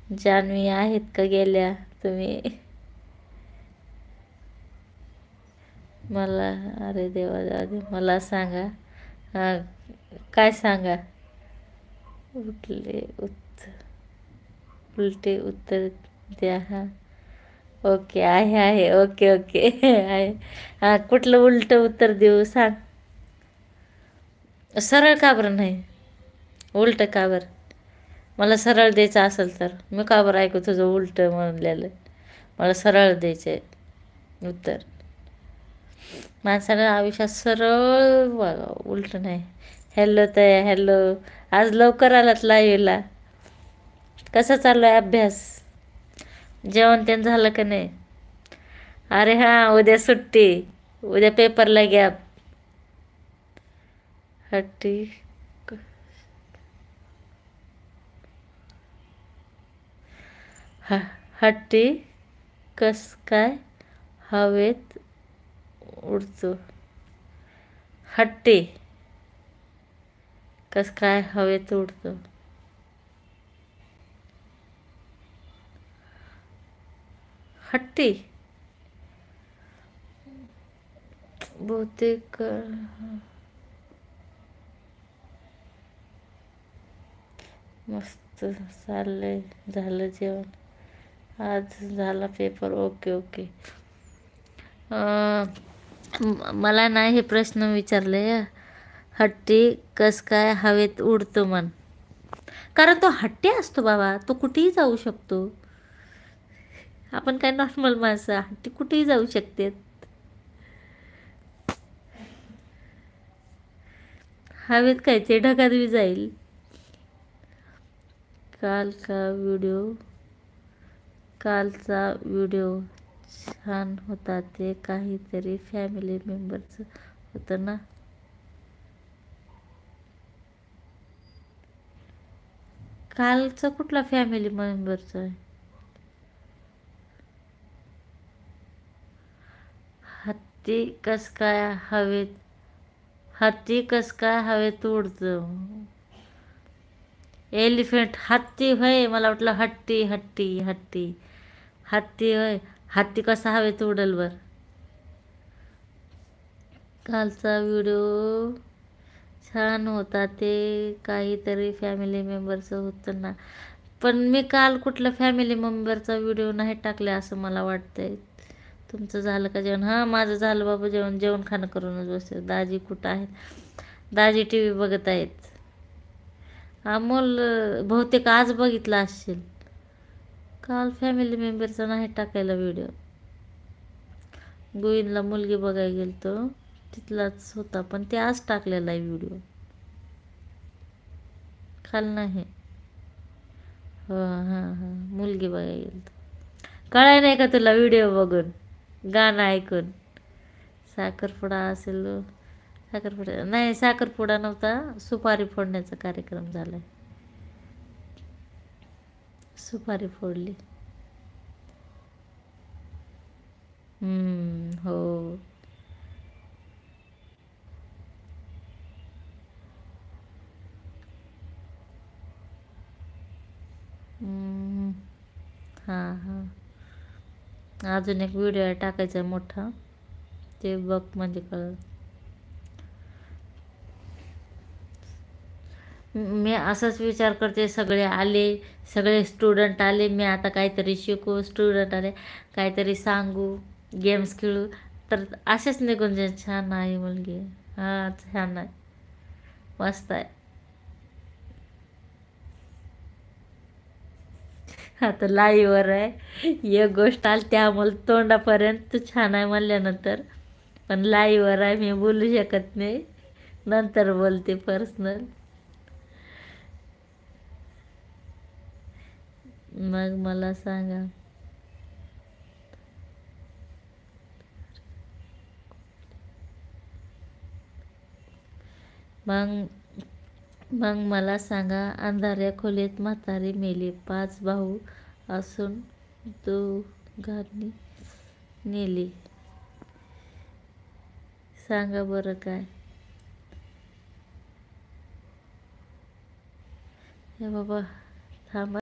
जान्हवी आहेत का गेल्या तुम्ही? मला, अरे देवा जाऊ दे, मला सांगा. हां, काय सांगा? उलटे उत्तर द्या. हां, ओके, आहे, ओके ओके आहे. हां, कुठलं उलटं उत्तर देऊ सांग. सरळ का बरं नाही? उलटं का बरं? मला सरळ द्यायचं असेल तर मी का बरं ऐकू तुझं उलटं म्हणलेलं. मला सरळ द्यायचं आहे उत्तर. माणसानं आयुष्यात सरळ वागावं, उलटं नाही. हॅलो तया, हॅलो. आज लवकर आलात लाईव्हला. कसा चालू आहे अभ्यास? जेवण त्यानं झालं का नाही? अरे हां, उद्या सुट्टी, उद्या पेपरला गॅप. हट्टी ह हट्टी कस काय हवेत उडतो? हट्टी कस काय हवेत उडतो? हट्टी बहुतेक मस्त चाललंय. झालं जेवण? आज झाला पेपर. Okay okay. मला नाही हे प्रश्न विचारले. हत्ती कस काय हवेत उडतो म्हण. कारण तो हत्ती असतो बाबा, तो कुठेही जाऊ शकतो. आपण काय नॉर्मल माणसं, हत्ती कुठेही जाऊ शकते. हवेत काय ते ढगात बी जाईल. कालचा व्हिडिओ छान होता. ते काहीतरी फॅमिली मेंबरचं होतं ना? कालचा कुठला फॅमिली मेंबरचा आहे? हत्ती कस काय हवेत उडतो? एलिफंट. हत्ती होय, मला वाटलं हत्ती हत्ती हत्ती हत्ती होय. हत्ती कसा हवेत उडल बर? कालचा व्हिडिओ छान होता. ते काहीतरी फॅमिली मेंबरचं होतं ना? पण मी काल कुठल्या फॅमिली मेंबरचा व्हिडिओ नाही टाकला असं मला वाटतंय. तुमचं झालं का जेवण? हां, माझं झालं बाबा जेवण. जेवण खाणं करूनच बसते. दाजी कुठं आहेत? दाजी टी व्ही बघत आहेत. अमोल बहुतेक आज बघितला असशील. काल फॅमिली मेंबरचा नाही टाकायला व्हिडिओ. गोविंदला मुलगी बघायला गेलतो, तिथलाच होता. पण ते आज टाकलेला आहे व्हिडिओ. काल नाही. हो, हां, मुलगी बघायला गेलतो. कळाय नाही का तुला व्हिडिओ बघून, गाणं ऐकून? साखरपुडा असेल. साखरपुडा नाही, साखरपुडा नव्हता. सुपारी फोडण्याचा कार्यक्रम झालाय. सुपारी फोडली. हो. हां. अजून एक व्हिडिओ टाकायचा मोठा, ते बघ म्हणजे कळलं. मी असाच विचार करते. सगळे स्टुडंट आले, मी आता काहीतरी शिकू. स्टुडंट आले, काहीतरी सांगू, गेम्स खेळू. तर असेच निघून जाईल. छान आहे मुलगी. हां, छान आहे, मस्त आहे. आता लाईव्हवर आहे. एक गोष्ट आली त्यामुळे तोंडापर्यंत तू छान आहे म्हणल्यानंतर, पण लाईव्हवर आहे, मी बोलू शकत नाही. नंतर बोलते पर्सनल. मग मला सांगा. मग मला सांगा. अंधाऱ्या खोलीत म्हातारी मेली. 5 भाऊ असून दोघांनी नेली. सांगा बरं काय? हे बाबा थांबा.